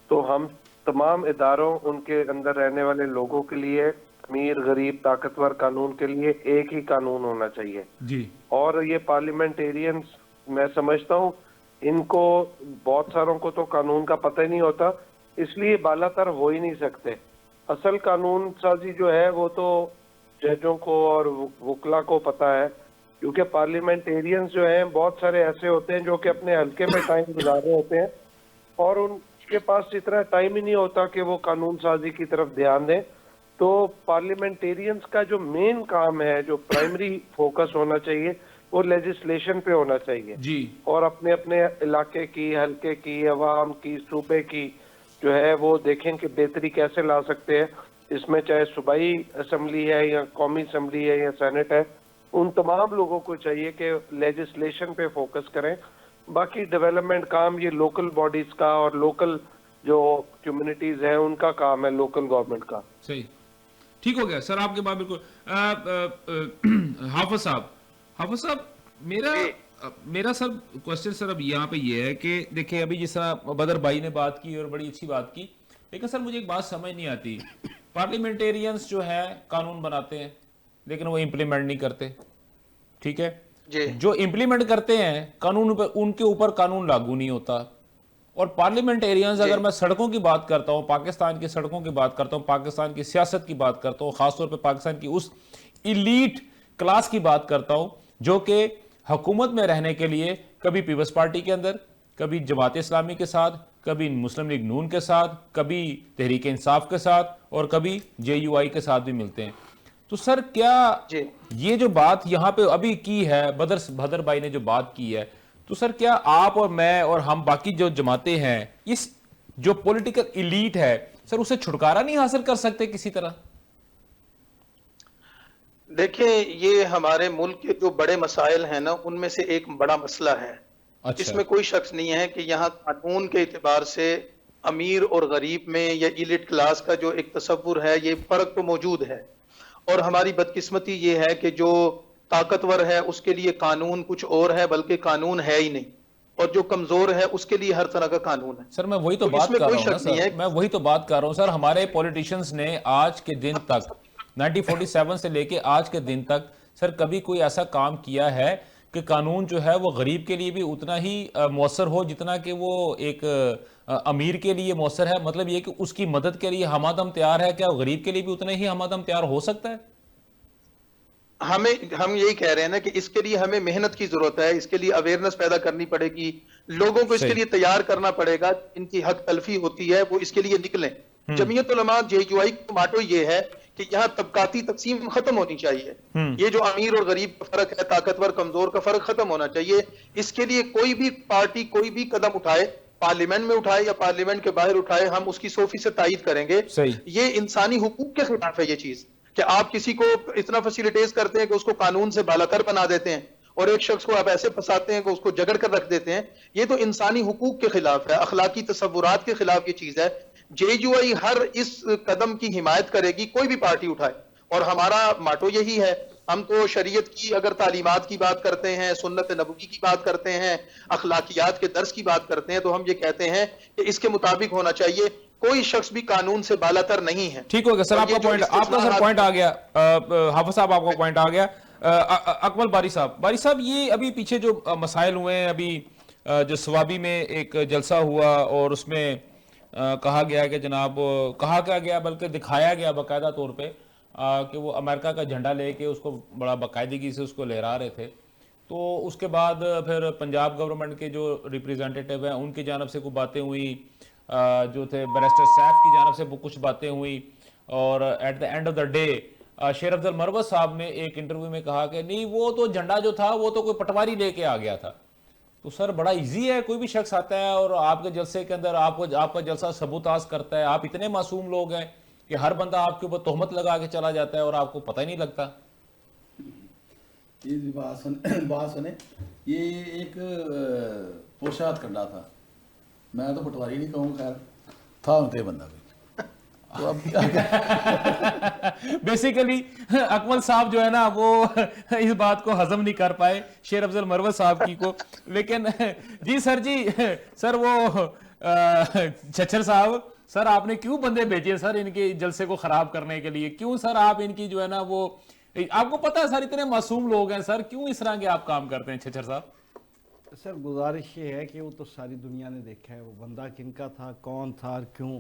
تو ہم تمام اداروں, ان کے اندر رہنے والے لوگوں کے لیے, امیر غریب طاقتور قانون کے لیے ایک ہی قانون ہونا چاہیے. جی. اور یہ پارلیمنٹیرینز, میں سمجھتا ہوں ان کو بہت ساروں کو تو قانون کا پتہ ہی نہیں ہوتا, اس لیے بالا تر ہو ہی نہیں سکتے. اصل قانون سازی جو ہے وہ تو ججوں کو اور وکلا کو پتہ ہے, کیونکہ پارلیمنٹیرینز جو ہیں بہت سارے ایسے ہوتے ہیں جو کہ اپنے حلقے میں ٹائم گزار رہے ہوتے ہیں اور ان کے پاس اتنا ٹائم ہی نہیں ہوتا کہ وہ قانون سازی کی طرف دھیان دیں. تو پارلیمنٹیرینز کا جو مین کام ہے, جو پرائمری فوکس ہونا چاہیے, وہ لیجسلیشن پہ ہونا چاہیے. جی. اور اپنے علاقے کی, حلقے کی, عوام کی, صوبے کی جو ہے وہ دیکھیں کہ بہتری کیسے لا سکتے ہیں. اس میں چاہے صوبائی اسمبلی ہے یا قومی اسمبلی ہے یا سینٹ ہے, ان تمام لوگوں کو چاہیے کہ لیجسلیشن پہ فوکس کریں. باقی ڈیولپمنٹ کام یہ لوکل باڈیز کا اور لوکل جو کمیونٹیز ہیں ان کا کام ہے, لوکل گورنمنٹ کا. صحیح, ٹھیک ہو گیا سر, آپ کے بات بالکل. حافظ صاحب میرا سر کوشچن سر اب یہاں پہ یہ ہے کہ دیکھیں ابھی جس طرح بدر بھائی نے بات کی اور بڑی اچھی بات کی, لیکن سر مجھے ایک بات سمجھ نہیں آتی. پارلیمنٹیرینز جو ہے قانون بناتے ہیں, لیکن وہ امپلیمنٹ نہیں کرتے. ٹھیک ہے, جی جو امپلیمنٹ کرتے ہیں قانون پر, ان کے اوپر قانون لاگو نہیں ہوتا. اور پارلیمنٹ ایریاز, اگر میں سڑکوں کی بات کرتا ہوں, پاکستان کی سڑکوں کی بات کرتا ہوں, پاکستان کی سیاست کی بات کرتا ہوں, خاص طور پہ پاکستان کی اس ایلیٹ کلاس کی بات کرتا ہوں جو کہ حکومت میں رہنے کے لیے کبھی پیپلز پارٹی کے اندر, کبھی جماعت اسلامی کے ساتھ, کبھی مسلم لیگ نون کے ساتھ, کبھی تحریک انصاف کے ساتھ, اور کبھی JUI کے ساتھ بھی ملتے ہیں. تو سر کیا یہ جو بات یہاں پہ ابھی کی ہے, بھدر بھائی نے جو بات کی ہے, تو سر کیا آپ اور میں اور ہم باقی جو جماعتیں ہیں, اس جو پولیٹیکل ایلیٹ ہے سر, اسے چھٹکارا نہیں حاصل کر سکتے کسی طرح؟ دیکھیں, یہ ہمارے ملک کے جو بڑے مسائل ہیں نا, ان میں سے ایک بڑا مسئلہ ہے. اس میں کوئی شخص نہیں ہے کہ یہاں قانون کے اعتبار سے امیر اور غریب میں یا ایلیٹ کلاس کا جو ایک تصور ہے, یہ فرق تو موجود ہے. اور ہماری بدقسمتی یہ ہے کہ جو طاقتور ہے اس کے لیے قانون کچھ اور ہے, بلکہ قانون ہے ہی نہیں, اور جو کمزور ہے اس کے لیے ہر طرح کا قانون ہے. سر میں وہی تو بات کر رہا ہوں سر, میں وہی تو بات کر رہا ہوں سر. ہمارے پولیٹیشینز نے آج کے دن تک 1947 سے لے کے آج کے دن تک سر کبھی کوئی ایسا کام کیا ہے کہ قانون جو ہے وہ غریب کے لیے بھی اتنا ہی مؤثر ہو جتنا کہ وہ ایک امیر کے لیے مؤثر ہے؟ مطلب یہ کہ اس کی مدد کے لیے ہم آدم تیار ہے, کیا غریب کے لیے بھی اتنا ہی ہم آدم تیار ہو سکتا ہے؟ ہم یہی کہہ رہے ہیں نا کہ اس کے لیے ہمیں محنت کی ضرورت ہے, اس کے لیے اویئرنس پیدا کرنی پڑے گی, لوگوں کو اس کے لیے تیار کرنا پڑے گا. ان کی حق تلفی ہوتی ہے وہ اس کے لیے نکلیں. جمعیت علماء JUI کا ماٹو یہ ہے کہ یہاں طبقاتی تقسیم ختم ہونی چاہیے. یہ جو امیر اور غریب کا فرق ہے, طاقتور کمزور کا فرق ختم ہونا چاہیے. اس کے لیے کوئی بھی پارٹی کوئی بھی قدم اٹھائے, پارلیمنٹ میں اٹھائے یا پارلیمنٹ کے باہر اٹھائے, ہم اس کی 100% تائید کریں گے. یہ انسانی حقوق کے خلاف ہے یہ چیز, کہ آپ کسی کو اتنا فیسیلیٹیز کرتے ہیں کہ اس کو قانون سے بالاتر بنا دیتے ہیں, اور ایک شخص کو آپ ایسے پھنساتے ہیں کہ اس کو جگڑ کر رکھ دیتے ہیں. یہ تو انسانی حقوق کے خلاف ہے, اخلاقی تصورات کے خلاف یہ چیز ہے. JUI ہر اس قدم کی حمایت کرے گی, کوئی بھی پارٹی اٹھائے. اور ہمارا ماٹو یہی ہے. ہم تو شریعت کی اگر تعلیمات کی بات کرتے ہیں, سنت نبوی کی بات کرتے ہیں, اخلاقیات کے درس کی بات کرتے ہیں, تو ہم یہ کہتے ہیں کہ اس کے مطابق ہونا چاہیے. کوئی شخص بھی قانون سے بالاتر نہیں ہے. ٹھیک ہوگا سر, آپ کا سر پوائنٹ آ گیا. حافظ صاحب آپ کا پوائنٹ آ گیا. اکمل باری صاحب, یہ ابھی پیچھے جو مسائل ہوئے ہیں, ابھی جو سوابی میں ایک جلسہ ہوا اور اس میں کہا گیا کہ جناب, کہا کیا گیا بلکہ دکھایا گیا باقاعدہ طور پہ کہ وہ امریکہ کا جھنڈا لے کے اس کو بڑا باقاعدگی سے اس کو لہرا رہے تھے. تو اس کے بعد پھر پنجاب گورنمنٹ کے جو ریپریزنٹیٹیو ہیں ان کی جانب سے کوئی باتیں ہوئی, جو تھے بیرسٹر سیف کی جانب سے کچھ باتیں ہوئی, اور at the end of the day Sher Afzal مروت صاحب نے ایک انٹرویو میں کہا کہ نہیں, وہ تو جھنڈا جو تھا وہ تو کوئی پٹواری لے کے آ گیا تھا. تو سر بڑا ایزی ہے, کوئی بھی شخص آتا ہے اور آپ کے جلسے کے اندر آپ کا جلسہ سبوتاز کرتا ہے. آپ اتنے معصوم لوگ ہیں کہ ہر بندہ آپ کے اوپر تہمت لگا کے چلا جاتا ہے اور آپ کو پتہ ہی نہیں لگتا. یہ بات سنیں, یہ ایک پوشاک کنڈا تھا, میں تو پٹواری نہیں کہوں, خیر تھا انتے بندہ بھی. بیسیکلی اکمل صاحب جو ہے نا وہ اس بات کو ہضم نہیں کر پائے شیر افضل مروت صاحب کی کو. لیکن جی سر وہ چھچر صاحب, سر آپ نے کیوں بندے بھیجے سر ان کے جلسے کو خراب کرنے کے لیے؟ کیوں سر آپ ان کی جو ہے نا وہ, آپ کو پتا ہے سر اتنے معصوم لوگ ہیں سر, کیوں اس طرح کے آپ کام کرتے ہیں چھچر صاحب؟ سر گزارش یہ ہے کہ وہ تو ساری دنیا نے دیکھا ہے, وہ بندہ کن کا تھا, کون تھا, کیوں.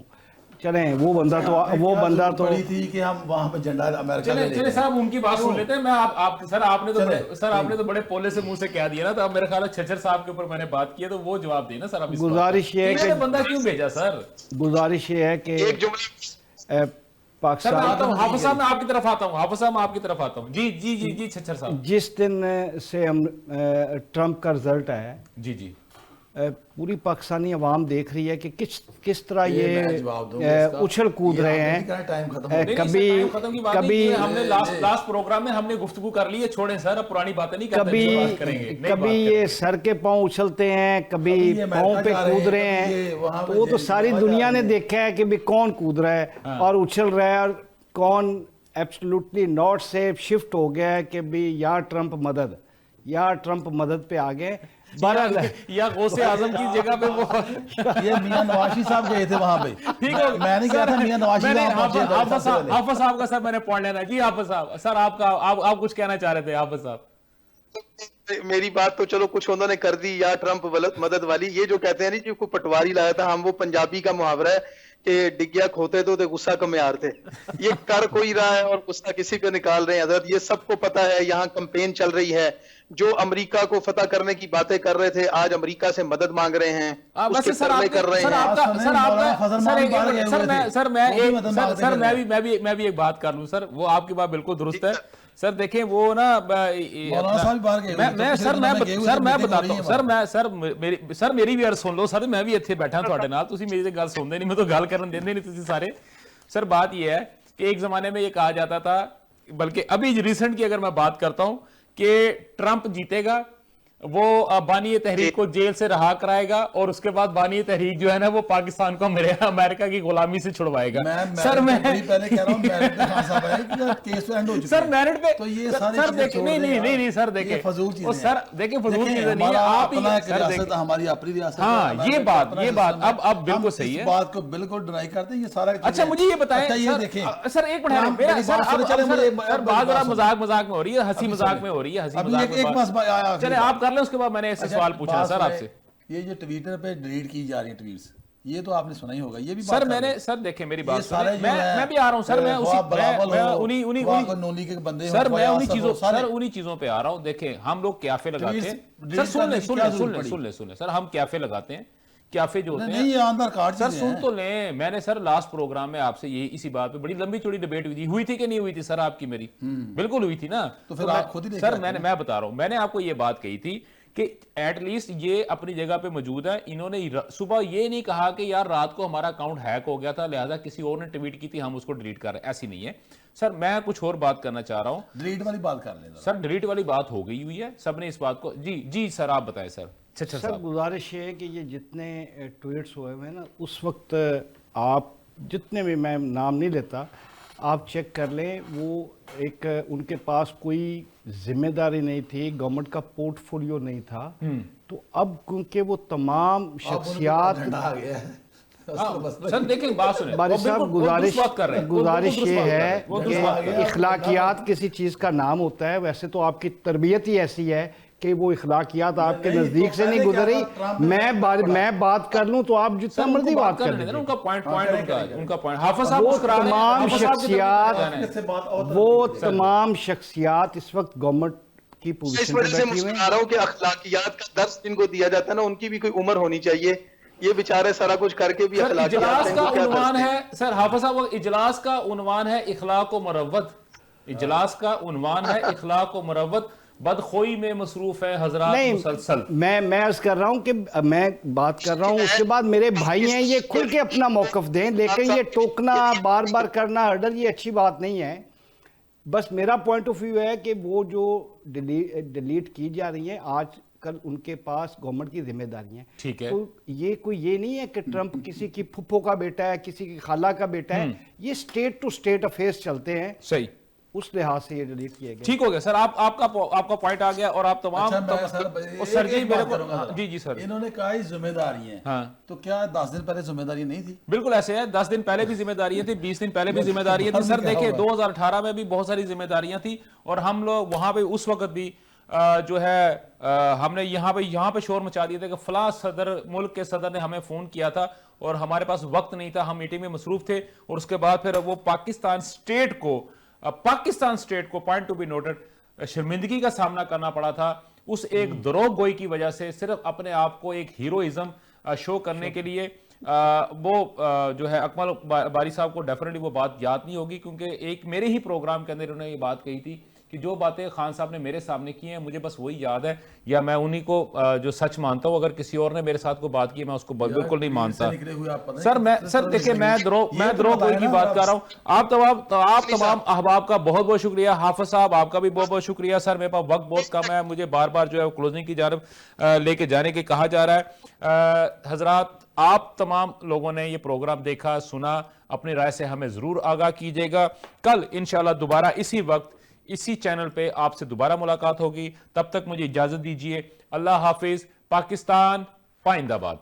چلیں وہ بندہ تو بڑی تھی کہ ہم وہاں پہ جھنڈا امریکہ لے چلیں صاحب ان کی بات سن لیتے ہیں. میں آپ نے تو بڑے پولے سے منہ سے کہہ دیا نا, تو اب میرے خیال ہے چھچر صاحب کے اوپر میں نے بات کی ہے تو وہ جواب دیں نا سر. اب گزارش یہ ہے کہ بندہ کیوں بھیجا سر؟ گزارش یہ ہے کہ پاکستان, حافظ صاحب میں آپ کی طرف آتا ہوں. جی چھچر صاحب, جس دن سے ہم ٹرمپ کا رزلٹ ہے, جی پوری پاکستانی عوام دیکھ رہی ہے کہ کس طرح یہ اچھل کود رہے ہیں. کبھی ہم نے لاسٹ پروگرام میں ہم نے گفتگو کر لی ہے, چھوڑیں سر اب پرانی باتیں نہیں کریں گے. کبھی یہ سر کے پاؤں اچھلتے ہیں, کبھی پاؤں پہ کود رہے ہیں. تو وہ تو ساری دنیا نے دیکھا ہے کہ بھی کون کود رہا ہے اور اچھل رہا ہے, اور کون ایبسلوٹلی ناٹ سے شفٹ ہو گیا ہے کہ بھی یا ٹرمپ مدد. یا ٹرمپ مدد پہ آ گئے. بہرحال یا غوث اعظم کی جگہ پہ وہ یہ میاں نوازی صاحب گئے تھے وہاں پہ. ٹھیک ہے, میں نے کہا تھا میاں نوازی صاحب پہنچے. حافظ صاحب کا سر میں نے پوائنٹ لینا جی. حافظ صاحب سر آپ کچھ کہنا چاہ رہے تھے حافظ صاحب. میری بات تو چلو کچھ انہوں نے کر دی یا ٹرمپ مدد والی. یہ جو کہتے ہیں نہیں جو کوئی پٹواری لایا تھا, ہم وہ پنجابی کا محاورہ ہے کہ ڈگیا کھوتے تو غصہ کا معیار تھے. یہ کر کوئی رہا ہے اور غصہ کسی پہ نکال رہے ہیں حضرت. یہ سب کو پتا ہے, یہاں کمپین چل رہی ہے. جو امریکہ کو فتح کرنے کی باتیں کر رہے تھے آج امریکہ سے مدد مانگ رہے ہیں, اس کے ترلے کر رہے ہیں. میں بھی ایک بات کر لوں سر, وہ آپ کی بات بالکل درست ہے سر. دیکھیں وہ نا میں بتاتا ہوں سر میری بھی عرض سن لو سر. میں بھی اتنے بیٹھا تھوڑے نال, تسی میری گل سنتے نہیں, میں تو گل کرن دیندے نہیں تسی سارے. سر بات یہ ہے کہ ایک زمانے میں یہ کہا جاتا تھا, بلکہ ابھی ریسنٹ کی اگر میں بات کرتا ہوں کہ ٹرمپ جیتے گا, وہ بانی تحریک کو جیل سے رہا کرائے گا, اور اس کے بعد بانی تحریک جو ہے نا وہ پاکستان کو امریکہ کی غلامی سے چھڑوائے گا. سر میں پہلے کہہ رہا ہوں میرٹ پہ خان صاحب ہے کہ کیس اینڈ ہو چکا ہے. سر میرٹ پہ تو یہ سر دیکھیں نہیں سر دیکھیں فضول چیزیں, سر دیکھیں فضول چیزیں نہیں, آپ ہی ریاست ہماری اپنی ریاست. ہاں یہ بات اب بالکل صحیح ہے, اس بات کو بالکل ڈرائی کرتے ہیں یہ سارا. اچھا مجھے یہ بتائیں سر, ایک منٹ سر, بات ذرا مذاق میں ہو رہی ہے, ہنسی مذاق میں ہو رہی ہے, چلے آپ کر لیں, اس کے بعد میں نے سوال پوچھا سر آپ سے. یہ جو ٹویٹر پہ ڈیلیٹ کی جا رہی ہیں ٹویٹس, یہ تو آپ نے سنا ہی ہوگا. یہ بھی سر میں نے سر دیکھیں میری بات سنیں, میں بھی آ رہا ہوں سر, میں انہی چیزوں پہ آ رہا ہوں. دیکھیں ہم لوگ کیفے لگاتے ہیں سر, سن لیں سر, ہم کیفے لگاتے ہیں. کیفے جو ہوتے ہیں سر سن تو لیں, میں نے سر لاسٹ پروگرام میں آپ سے یہ اسی بات پہ بڑی لمبی چوڑی ڈیبیٹ ہوئی تھی کہ نہیں ہوئی تھی سر آپ کی میری؟ بالکل ہوئی تھی نا. تو پھر آپ خود ہی سر میں بتا رہا ہوں, میں نے آپ کو یہ بات کہی تھی کہ ایٹ لیسٹ یہ اپنی جگہ پہ موجود ہے. انہوں نے صبح یہ نہیں کہا کہ یار رات کو ہمارا اکاؤنٹ ہیک ہو گیا تھا لہذا کسی اور نے ٹویٹ کی تھی ہم اس کو ڈیلیٹ کر رہے ہیں, ایسی نہیں ہے سر. میں کچھ اور بات کرنا چاہ رہا ہوں. ڈیلیٹ والی بات کر لیں سر. ڈیلیٹ والی بات ہو گئی ہوئی ہے, سب نے اس بات کو. جی سر آپ بتائیں سر. سر گزارش یہ ہے کہ یہ جتنے ٹویٹس ہوئے ہوئے ہیں نا, اس وقت آپ جتنے بھی, میں نام نہیں لیتا, آپ چیک کر لیں, وہ ایک ان کے پاس کوئی ذمہ داری نہیں تھی, گورنمنٹ کا پورٹ فولیو نہیں تھا. تو اب کیونکہ وہ تمام شخصیات سر دیکھیں بات سنیں باری صاحب, گزارش یہ ہے کہ اخلاقیات کسی چیز کا نام ہوتا ہے. ویسے تو آپ کی تربیت ہی ایسی ہے کہ وہ اخلاقیات آپ کے نزدیک سے نہیں گزری. میں بات کر لوں تو آپ جتنا مرضی بات کر لیں. ان کا پوائنٹ حافظ صاحب وہ تمام شخصیات اس وقت گورنمنٹ کی پوزیشن پہ بیٹھی ہوئے ہیں. کہ اخلاقیات کا درس جن کو دیا جاتا ہے نا, ان کی بھی کوئی عمر ہونی چاہیے. یہ بیچارے سارا کچھ کر کے بھی اجلاس کا عنوان ہے سر, حافظ صاحب اجلاس کا عنوان ہے اخلاق و مروت. اجلاس کا عنوان ہے اخلاق و مروت. بدخوئی میں مصروف ہے حضرات مسلسل. میں عرض کر رہا ہوں کہ میں بات کر رہا ہوں, اس کے بعد میرے بھائی ہیں, یہ کھل کے اپنا موقف دیں, لیکن یہ ٹوکنا بار بار کرنا ہرڈل, یہ اچھی بات نہیں ہے. بس میرا پوائنٹ آف ویو ہے کہ وہ جو ڈیلیٹ کی جا رہی ہیں آج کل, ان کے پاس گورنمنٹ کی ذمہ داری ہیں. ٹھیک ہے, تو یہ نہیں ہے کہ ٹرمپ کسی کی پھپھو کا بیٹا ہے, کسی کی خالہ کا بیٹا ہے. یہ اسٹیٹ ٹو اسٹیٹ افیئرس چلتے ہیں. صحیح, اس لحاظ سے یہ ڈیلیٹ کیے گئے. ٹھیک ہو گیا سر, آپ کا پوائنٹ آ گیا. اور آپ تمام سر جی میرے کو جی سر, انہوں نے کہا ذمہ داری ہیں, تو کیا 10 دن پہلے ذمہ داری نہیں تھی؟ بالکل ایسے ہے, 10 دن پہلے بھی ذمہ داریاں تھیں, 20 دن پہلے بھی ذمہ داریاں تھیں. سر دیکھیں 2018 میں بھی بہت ساری ذمہ داریاں تھیں, اور ہم لوگ وہاں پہ اس وقت بھی جو ہے ہم نے یہاں پہ شور مچا دیا تھا کہ فلاں ملک کے صدر نے ہمیں فون کیا تھا اور ہمارے پاس وقت نہیں تھا, ہم میٹنگ میں مصروف تھے. اور اس کے بعد پھر وہ پاکستان اسٹیٹ کو پوائنٹ ٹو بی نوٹڈ شرمندگی کا سامنا کرنا پڑا تھا اس ایک دروغ گوئی کی وجہ سے, صرف اپنے آپ کو ایک ہیروئزم شو کرنے کے لیے. وہ جو ہے اکمل باری صاحب کو ڈیفینیٹلی وہ بات یاد نہیں ہوگی, کیونکہ ایک میرے ہی پروگرام کے اندر انہوں نے یہ بات کہی تھی کہ جو باتیں خان صاحب نے میرے سامنے کی ہیں مجھے بس وہی یاد ہے, یا میں انہی کو جو سچ مانتا ہوں. اگر کسی اور نے میرے ساتھ کوئی بات کی میں اس کو بالکل نہیں مانتا. سر دیکھیں میں دروغ گوئی کی بات کر رہا ہوں. آپ تمام احباب کا بہت بہت شکریہ. حافظ صاحب آپ کا بھی بہت بہت شکریہ. سر میرے پاس وقت بہت کم ہے, مجھے بار بار جو ہے کلوزنگ کی جانب لے کے جانے کے کہا جا رہا ہے. حضرات آپ تمام لوگوں نے یہ پروگرام دیکھا سنا, اپنی رائے سے ہمیں ضرور آگاہ کیجیے گا. کل انشاءاللہ دوبارہ اسی وقت اسی چینل پہ آپ سے دوبارہ ملاقات ہوگی. تب تک مجھے اجازت دیجیے. اللہ حافظ. پاکستان پائندہ باد.